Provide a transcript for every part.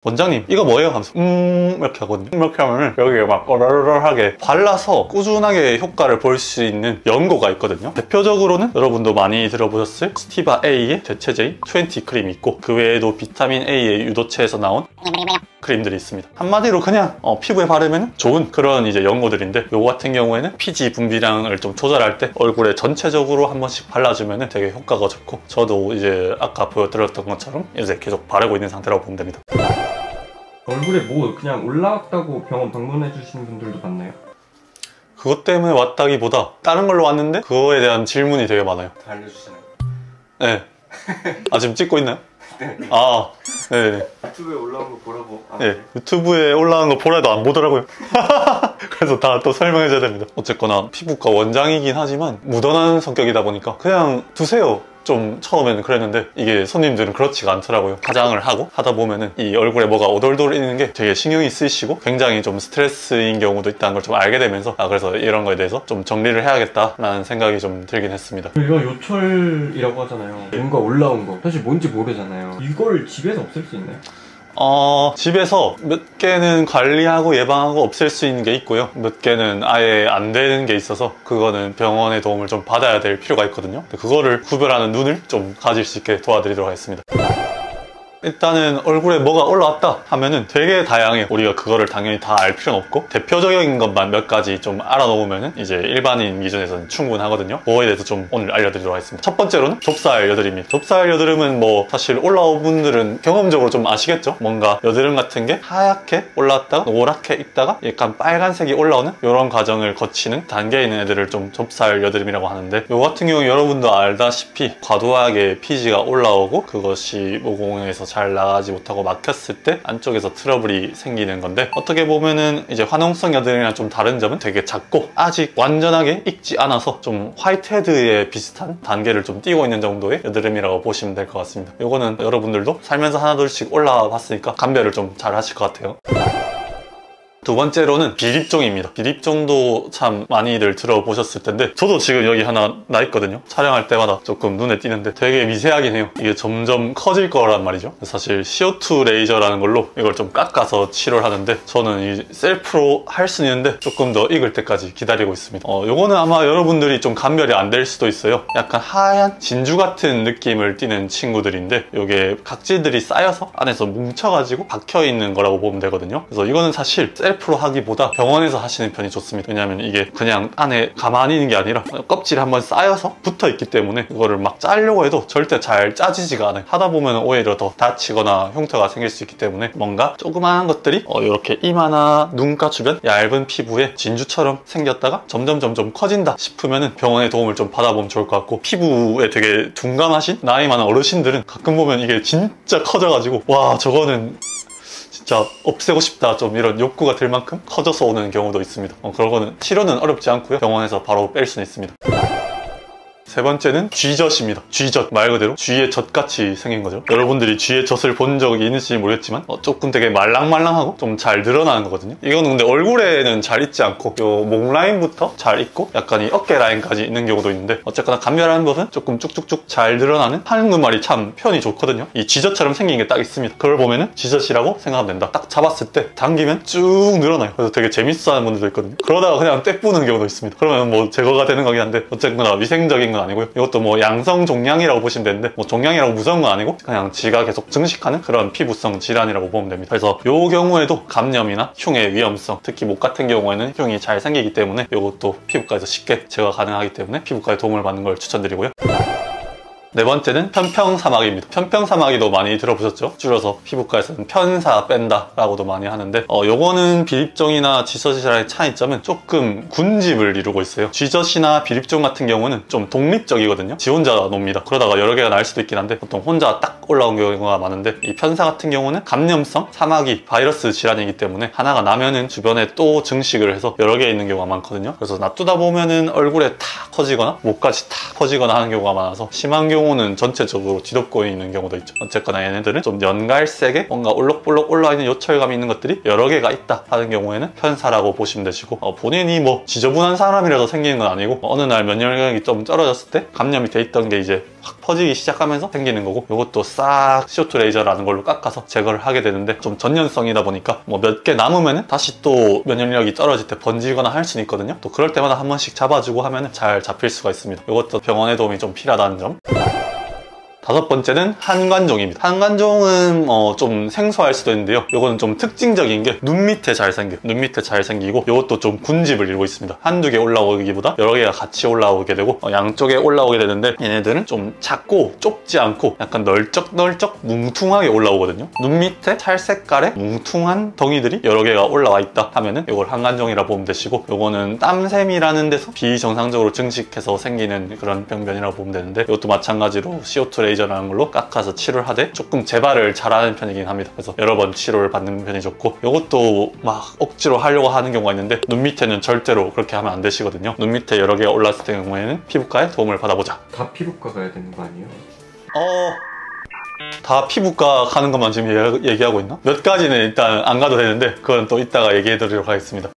원장님 이거 뭐예요? 하면서 이렇게 하거든요. 이렇게 하면은 여기에 막 어라라하게 발라서 꾸준하게 효과를 볼 수 있는 연고가 있거든요. 대표적으로는 여러분도 많이 들어보셨을 스티바 A의 대체제인 20 크림이 있고, 그 외에도 비타민 A의 유도체에서 나온 크림들이 있습니다. 한마디로 그냥 피부에 바르면 좋은 그런 이제 연고들인데, 요거 같은 경우에는 피지 분비량을 좀 조절할 때 얼굴에 전체적으로 한 번씩 발라주면 되게 효과가 좋고, 저도 이제 아까 보여드렸던 것처럼 이제 계속 바르고 있는 상태라고 보면 됩니다. 얼굴에 뭐 그냥 올라왔다고 병원 방문해 주시는 분들도 많나요? 그것 때문에 왔다기보다 다른 걸로 왔는데 그거에 대한 질문이 되게 많아요. 다 알려주시나요? 네. 아, 지금 찍고 있나요? 네. 아, 네. 유튜브에 올라온 거 보라고. 네. 유튜브에 올라온 거 보라도 안 보더라고요. 그래서 다 또 설명해줘야 됩니다. 어쨌거나 피부과 원장이긴 하지만 무던한 성격이다 보니까 그냥 두세요. 좀 처음에는 그랬는데 이게 손님들은 그렇지가 않더라고요. 화장을 하고 하다 보면은 이 얼굴에 뭐가 오돌돌 있는 게 되게 신경이 쓰이시고 굉장히 좀 스트레스인 경우도 있다는 걸 좀 알게 되면서 그래서 이런 거에 대해서 좀 정리를 해야겠다라는 생각이 좀 들긴 했습니다. 이거 요철이라고 하잖아요. 뭔가 올라온 거 사실 뭔지 모르잖아요. 이걸 집에서 없앨 수 있나요? 집에서 몇 개는 관리하고 예방하고 없앨 수 있는 게 있고요. 몇 개는 아예 안 되는 게 있어서 그거는 병원의 도움을 좀 받아야 될 필요가 있거든요. 그거를 구별하는 눈을 좀 가질 수 있게 도와드리도록 하겠습니다. 일단은 얼굴에 뭐가 올라왔다 하면은 되게 다양해요. 우리가 그거를 당연히 다 알 필요는 없고 대표적인 것만 몇 가지 좀 알아놓으면은 이제 일반인 기준에서는 충분하거든요. 그거에 대해서 좀 오늘 알려드리도록 하겠습니다. 첫 번째로는 좁쌀 여드름입니다. 좁쌀 여드름은 뭐 사실 올라온 분들은 경험적으로 좀 아시겠죠? 뭔가 여드름 같은 게 하얗게 올라왔다가 노랗게 있다가 약간 빨간색이 올라오는 이런 과정을 거치는 단계에 있는 애들을 좀 좁쌀 여드름이라고 하는데, 요 같은 경우 여러분도 알다시피 과도하게 피지가 올라오고 그것이 모공에서 잘 나가지 못하고 막혔을 때 안쪽에서 트러블이 생기는 건데, 어떻게 보면은 이제 화농성 여드름이랑 좀 다른 점은 되게 작고 아직 완전하게 익지 않아서 좀 화이트헤드에 비슷한 단계를 좀 띄고 있는 정도의 여드름이라고 보시면 될 것 같습니다. 요거는 여러분들도 살면서 하나둘씩 올라와 봤으니까 감별을 좀 잘 하실 것 같아요. 두 번째로는 비립종입니다. 비립종도 참 많이들 들어보셨을 텐데 저도 지금 여기 하나 나 있거든요. 촬영할 때마다 조금 눈에 띄는데 되게 미세하긴 해요. 이게 점점 커질 거란 말이죠. 사실 CO2 레이저라는 걸로 이걸 좀 깎아서 치료를 하는데 저는 이 셀프로 할 수 있는데 조금 더 익을 때까지 기다리고 있습니다. 요거는 아마 여러분들이 좀 감별이 안 될 수도 있어요. 약간 하얀 진주 같은 느낌을 띠는 친구들인데 이게 각질들이 쌓여서 안에서 뭉쳐가지고 박혀있는 거라고 보면 되거든요. 그래서 이거는 사실 셀프로 하기보다 병원에서 하시는 편이 좋습니다. 왜냐하면 이게 그냥 안에 가만히 있는 게 아니라 껍질이 한번 쌓여서 붙어 있기 때문에 이거를 막 짜려고 해도 절대 잘 짜지지가 않아요. 하다 보면 오히려 더 다치거나 흉터가 생길 수 있기 때문에 뭔가 조그마한 것들이 이렇게 이마나 눈가 주변 얇은 피부에 진주처럼 생겼다가 점점 커진다 싶으면 병원의 도움을 좀 받아보면 좋을 것 같고, 피부에 되게 둔감하신 나이 많은 어르신들은 가끔 보면 이게 진짜 커져가지고 와 저거는 진짜 없애고 싶다 좀 이런 욕구가 들 만큼 커져서 오는 경우도 있습니다. 그런 거는 치료는 어렵지 않고요. 병원에서 바로 뺄 수는 있습니다. 세 번째는 쥐젖입니다. 쥐젖 말 그대로 쥐의 젖같이 생긴 거죠. 여러분들이 쥐의 젖을 본 적이 있는지 모르겠지만 조금 되게 말랑말랑하고 좀 잘 늘어나는 거거든요. 이거는 근데 얼굴에는 잘 있지 않고 요 목 라인부터 잘 있고 약간 이 어깨 라인까지 있는 경우도 있는데, 어쨌거나 감별하는 법은 조금 쭉쭉쭉 잘 늘어나는 한국말이 참 표현이 좋거든요. 이 쥐젖처럼 생긴 게 딱 있습니다. 그걸 보면은 쥐젖이라고 생각하면 된다. 딱 잡았을 때 당기면 쭉 늘어나요. 그래서 되게 재밌어 하는 분들도 있거든요. 그러다가 그냥 떼 뿌는 경우도 있습니다. 그러면 뭐 제거가 되는 거긴 한데 어쨌거나 위생적인 건 아니고요. 이것도 뭐 양성 종양이라고 보시면 되는데 뭐 종양이라고 무서운 건 아니고 그냥 쥐가 계속 증식하는 그런 피부성 질환이라고 보면 됩니다. 그래서 요 경우에도 감염이나 흉의 위험성, 특히 목 같은 경우에는 흉이 잘 생기기 때문에 이것도 피부과에서 쉽게 제거가 가능하기 때문에 피부과의 도움을 받는 걸 추천드리고요. 네 번째는 편평사막입니다. 편평사막이도 많이 들어보셨죠? 줄여서 피부과에서는 편사 뺀다 라고도 많이 하는데 요거는 비립종이나 쥐젖이랑의 차이점은 조금 군집을 이루고 있어요. 쥐젖이나 비립종 같은 경우는 좀 독립적이거든요. 지 혼자 놉니다. 그러다가 여러 개가 날 수도 있긴 한데 보통 혼자 딱 올라온 경우가 많은데, 이 편사 같은 경우는 감염성 사마귀 바이러스 질환이기 때문에 하나가 나면은 주변에 또 증식을 해서 여러 개 있는 경우가 많거든요. 그래서 놔두다 보면은 얼굴에 다 커지거나 목까지 다 퍼지거나 하는 경우가 많아서 심한 경우는 전체적으로 뒤덮고 있는 경우도 있죠. 어쨌거나 얘네들은 좀 연갈색에 뭔가 올록볼록 올라있는 요철감이 있는 것들이 여러 개가 있다 하는 경우에는 편사라고 보시면 되시고, 본인이 뭐 지저분한 사람이라서 생기는 건 아니고 어느 날 면역력이 좀 떨어졌을 때 감염이 돼 있던 게 이제 확 퍼지기 시작하면서 생기는 거고, 이것도 싹 CO2 레이저라는 걸로 깎아서 제거를 하게 되는데, 좀 전염성이다 보니까 뭐 몇 개 남으면은 다시 또 면역력이 떨어질 때 번지거나 할 수는 있거든요. 또 그럴 때마다 한 번씩 잡아주고 하면은 잘 잡힐 수가 있습니다. 이것도 병원의 도움이 좀 필요하다는 점. 다섯 번째는 한관종입니다. 한관종은 좀 생소할 수도 있는데요. 이거는 좀 특징적인 게 눈 밑에 잘 생겨요. 눈 밑에 잘 생기고, 이것도 좀 군집을 이루고 있습니다. 한두 개 올라오기보다 여러 개가 같이 올라오게 되고, 양쪽에 올라오게 되는데, 얘네들은 좀 작고 좁지 않고 약간 널쩍널쩍 뭉퉁하게 올라오거든요. 눈 밑에 살 색깔의 뭉퉁한 덩이들이 여러 개가 올라와 있다 하면은 이걸 한관종이라 보면 되시고, 이거는 땀샘이라는 데서 비정상적으로 증식해서 생기는 그런 병변이라고 보면 되는데, 이것도 마찬가지로 CO2 레이저라는 걸로 깎아서 치료를 하되 조금 재발을 잘하는 편이긴 합니다. 그래서 여러 번 치료를 받는 편이 좋고, 이것도 막 억지로 하려고 하는 경우가 있는데 눈 밑에는 절대로 그렇게 하면 안 되시거든요. 눈 밑에 여러 개가 올랐을 경우에는 피부과의 도움을 받아보자. 다 피부과 가야 되는 거 아니에요? 다 피부과 가는 것만 지금 얘기하고 있나? 몇 가지는 일단 안 가도 되는데 그건 또 이따가 얘기해 드리도록 하겠습니다.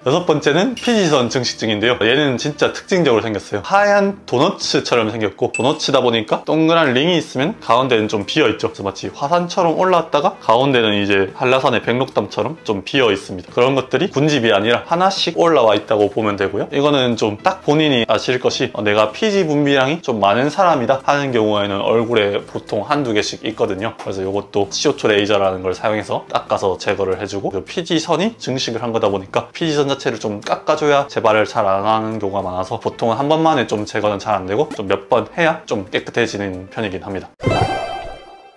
여섯 번째는 피지선 증식증인데요. 얘는 진짜 특징적으로 생겼어요. 하얀 도너츠처럼 생겼고, 도너츠다 보니까 동그란 링이 있으면 가운데는 좀 비어있죠. 그래서 마치 화산처럼 올라왔다가 가운데는 이제 한라산의 백록담처럼 좀 비어 있습니다. 그런 것들이 군집이 아니라 하나씩 올라와 있다고 보면 되고요. 이거는 좀 딱 본인이 아실 것이, 내가 피지 분비량이 좀 많은 사람이다 하는 경우에는 얼굴에 보통 한두 개씩 있거든요. 그래서 이것도 CO2 레이저라는 걸 사용해서 깎아서 제거를 해주고, 피지선이 증식을 한 거다 보니까 피지선 자체를 좀 깎아줘야 재발을 잘 안 하는 경우가 많아서 보통은 한 번만에 좀 제거는 잘 안 되고, 좀 몇 번 해야 좀 깨끗해지는 편이긴 합니다.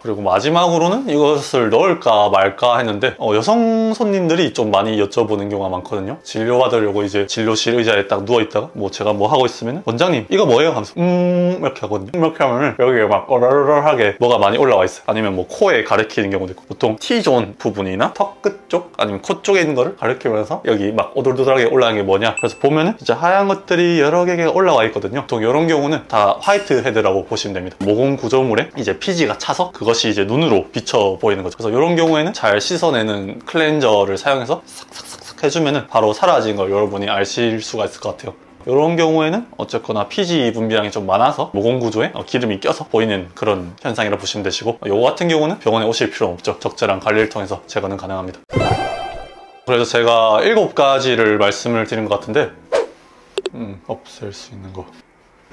그리고 마지막으로는 이것을 넣을까 말까 했는데, 여성 손님들이 좀 많이 여쭤보는 경우가 많거든요. 진료받으려고 이제 진료실 의자에 딱 누워있다가 뭐 제가 뭐 하고 있으면 원장님 이거 뭐예요? 하면서 이렇게 하거든요. 이렇게 하면은 여기에 막 어라라라하게 뭐가 많이 올라와 있어요. 아니면 뭐 코에 가리키는 경우도 있고, 보통 T존 부분이나 턱 끝 쪽 아니면 코 쪽에 있는 거를 가리키면서 여기 막 오돌도돌하게 올라간 게 뭐냐, 그래서 보면은 진짜 하얀 것들이 여러 개가 올라와 있거든요. 보통 이런 경우는 다 화이트 헤드라고 보시면 됩니다. 모공 구조물에 이제 피지가 차서 그것이 이제 눈으로 비쳐 보이는 거죠. 그래서 이런 경우에는 잘 씻어내는 클렌저를 사용해서 싹싹싹 해주면은 바로 사라진 걸 여러분이 아실 수가 있을 것 같아요. 이런 경우에는 어쨌거나 피지 분비량이 좀 많아서 모공 구조에 기름이 껴서 보이는 그런 현상이라 보시면 되시고, 이거 같은 경우는 병원에 오실 필요는 없죠. 적절한 관리를 통해서 제거는 가능합니다. 그래서 제가 7가지를 말씀을 드린 것 같은데, 없앨 수 있는 거,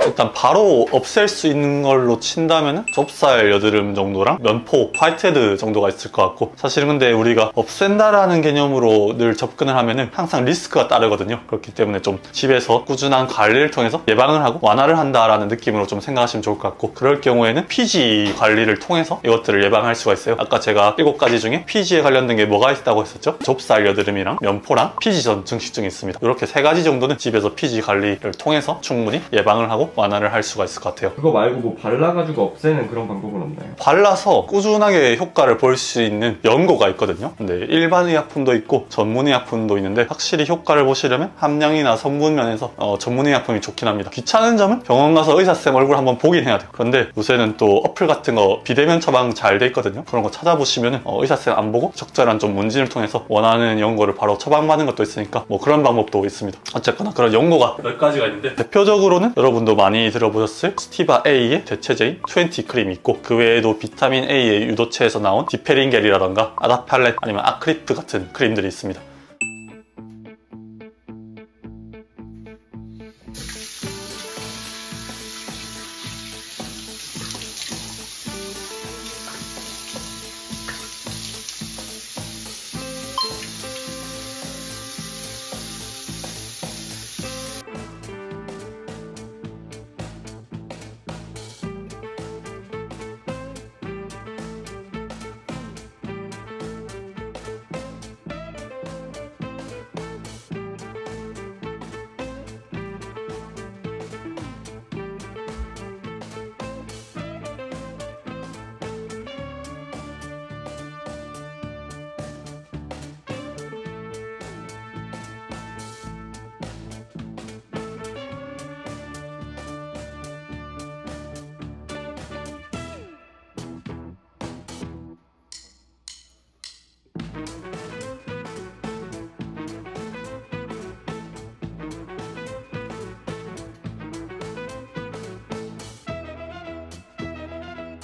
일단 바로 없앨 수 있는 걸로 친다면 좁쌀 여드름 정도랑 면포, 화이트헤드 정도가 있을 것 같고, 사실은 근데 우리가 없앤다라는 개념으로 늘 접근을 하면은 항상 리스크가 따르거든요. 그렇기 때문에 좀 집에서 꾸준한 관리를 통해서 예방을 하고 완화를 한다라는 느낌으로 좀 생각하시면 좋을 것 같고, 그럴 경우에는 피지 관리를 통해서 이것들을 예방할 수가 있어요. 아까 제가 7가지 중에 피지에 관련된 게 뭐가 있다고 했었죠? 좁쌀 여드름이랑 면포랑 피지선 증식증이 있습니다. 이렇게 3가지 정도는 집에서 피지 관리를 통해서 충분히 예방을 하고 완화를 할 수가 있을 것 같아요. 그거 말고 뭐 발라가지고 없애는 그런 방법은 없나요? 발라서 꾸준하게 효과를 볼 수 있는 연고가 있거든요. 근데 일반 의약품도 있고 전문 의약품도 있는데, 확실히 효과를 보시려면 함량이나 성분 면에서 전문 의약품이 좋긴 합니다. 귀찮은 점은 병원 가서 의사쌤 얼굴 한번 보긴 해야 돼요. 그런데 요새는 또 어플 같은 거 비대면 처방 잘 돼 있거든요. 그런 거 찾아보시면은 의사쌤 안 보고 적절한 좀 문진을 통해서 원하는 연고를 바로 처방받는 것도 있으니까 뭐 그런 방법도 있습니다. 어쨌거나 그런 연고가 몇 가지가 있는데, 대표적으로는 여러분도 많이 들어보셨을 스티바 A의 대체제인 20 크림이 있고, 그 외에도 비타민 A의 유도체에서 나온 디페린겔이라던가 아다팔렛 아니면 아크리프 같은 크림들이 있습니다.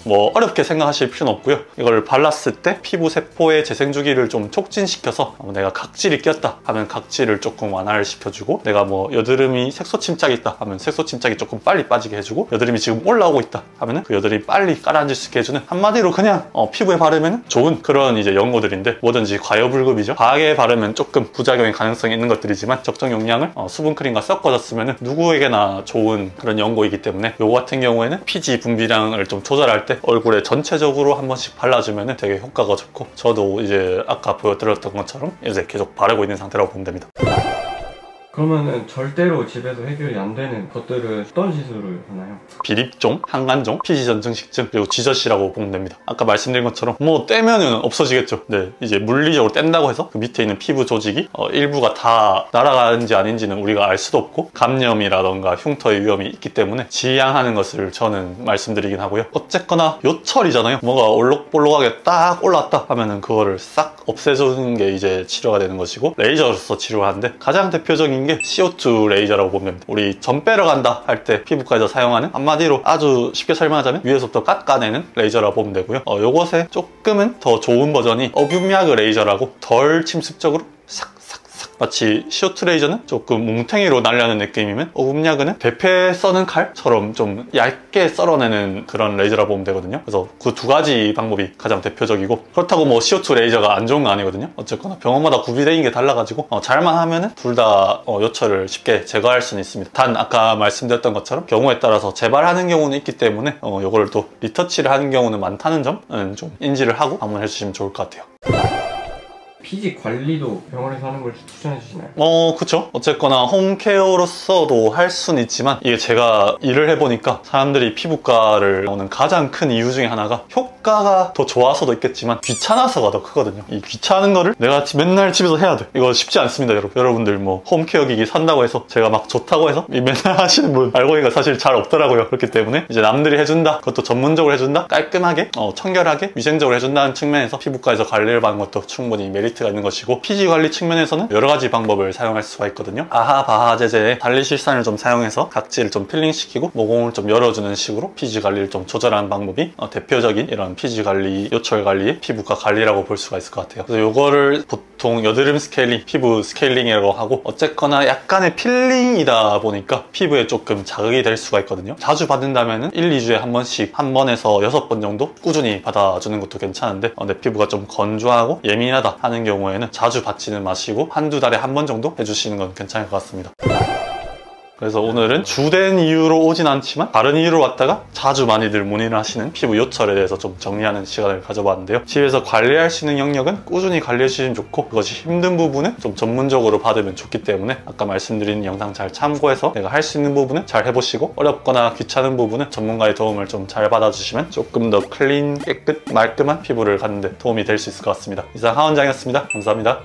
뭐 어렵게 생각하실 필요는 없고요. 이걸 발랐을 때 피부 세포의 재생 주기를 좀 촉진시켜서 내가 각질이 꼈다 하면 각질을 조금 완화를 시켜주고, 내가 뭐 여드름이 색소 침착이 있다 하면 색소 침착이 조금 빨리 빠지게 해주고, 여드름이 지금 올라오고 있다 하면은 그 여드름이 빨리 가라앉을 수 있게 해주는, 한마디로 그냥 피부에 바르면 좋은 그런 이제 연고들인데, 뭐든지 과여불급이죠. 과하게 바르면 조금 부작용의 가능성이 있는 것들이지만 적정 용량을 수분크림과 섞어서 쓰면 누구에게나 좋은 그런 연고이기 때문에, 요거 같은 경우에는 피지 분비량을 좀 조절할 때 얼굴에 전체적으로 한 번씩 발라주면 되게 효과가 좋고, 저도 이제 아까 보여드렸던 것처럼 이제 계속 바르고 있는 상태라고 보면 됩니다. 그러면은 절대로 집에서 해결이 안 되는 것들은 어떤 시술을 하나요? 비립종, 항간종, 피지전증식증, 그리고 쥐젖이라고 보면 됩니다. 아까 말씀드린 것처럼 뭐 떼면은 없어지겠죠. 네, 이제 물리적으로 뗀다고 해서 그 밑에 있는 피부 조직이 일부가 다 날아가는지 아닌지는 우리가 알 수도 없고, 감염이라던가 흉터의 위험이 있기 때문에 지양하는 것을 저는 말씀드리긴 하고요. 어쨌거나 요철이잖아요. 뭐가 올록볼록하게 딱 올라왔다 하면은 그거를 싹 없애주는 게 이제 치료가 되는 것이고, 레이저로서 치료를 하는데 가장 대표적인 게 CO2 레이저라고 보면 됩니다. 우리 점 빼러 간다 할 때 피부과에서 사용하는, 한마디로 아주 쉽게 설명하자면 위에서부터 깎아내는 레이저라고 보면 되고요. 요것에 조금은 더 좋은 버전이 어뷸야그 레이저라고 덜 침습적으로 마치 CO2 레이저는 조금 뭉탱이로 날려는 느낌이면 어뷸야그는 대패 써는 칼처럼 좀 얇게 썰어내는 그런 레이저라고 보면 되거든요. 그래서 그 두 가지 방법이 가장 대표적이고, 그렇다고 뭐 CO2 레이저가 안 좋은 거 아니거든요. 어쨌거나 병원마다 구비되는 게 달라가지고 잘만 하면은 둘 다 요철을 쉽게 제거할 수는 있습니다. 단 아까 말씀드렸던 것처럼 경우에 따라서 재발하는 경우는 있기 때문에 요거를 또 리터치를 하는 경우는 많다는 점은 좀 인지를 하고 방문해 주시면 좋을 것 같아요. 피지 관리도 병원에서 하는 걸 추천해 주시나요? 그쵸. 어쨌거나 홈케어로서도 할 수는 있지만, 이게 제가 일을 해보니까 사람들이 피부과를 오는 가장 큰 이유 중에 하나가 효과가 더 좋아서도 있겠지만 귀찮아서가 더 크거든요. 이 귀찮은 거를 내가 맨날 집에서 해야 돼. 이거 쉽지 않습니다, 여러분. 여러분들 뭐 홈케어 기기 산다고 해서 제가 막 좋다고 해서 맨날 하시는 분 알고 보니까 사실 잘 없더라고요. 그렇기 때문에 이제 남들이 해준다, 그것도 전문적으로 해준다, 깔끔하게 청결하게 위생적으로 해준다는 측면에서 피부과에서 관리를 받는 것도 충분히 메리트가 있는 것이고, 피지 관리 측면에서는 여러 가지 방법을 사용할 수가 있거든요. 아하바하제제의 달리실산을 좀 사용해서 각질을 좀 필링시키고 모공을 좀 열어주는 식으로 피지 관리를 좀 조절하는 방법이 대표적인 이런 피지 관리, 요철 관리의 피부과 관리라고 볼 수가 있을 것 같아요. 그래서 이거를 보통 여드름 스케일링, 피부 스케일링이라고 하고, 어쨌거나 약간의 필링이다 보니까 피부에 조금 자극이 될 수가 있거든요. 자주 받는다면 1, 2주에 한 번씩, 한 번에서 6번 정도 꾸준히 받아주는 것도 괜찮은데, 내 피부가 좀 건조하고 예민하다 하는 경우에는 자주 받지는 마시고 한두 달에 한 번 정도 해주시는 건 괜찮을 것 같습니다. 그래서 오늘은 주된 이유로 오진 않지만 다른 이유로 왔다가 자주 많이들 문의를 하시는 피부 요철에 대해서 좀 정리하는 시간을 가져봤는데요. 집에서 관리할 수 있는 영역은 꾸준히 관리해 주시면 좋고, 그것이 힘든 부분은 좀 전문적으로 받으면 좋기 때문에 아까 말씀드린 영상 잘 참고해서 내가 할 수 있는 부분은 잘 해보시고, 어렵거나 귀찮은 부분은 전문가의 도움을 좀 잘 받아주시면 조금 더 클린, 깨끗, 말끔한 피부를 갖는 데 도움이 될 수 있을 것 같습니다. 이상 하원장이었습니다. 감사합니다.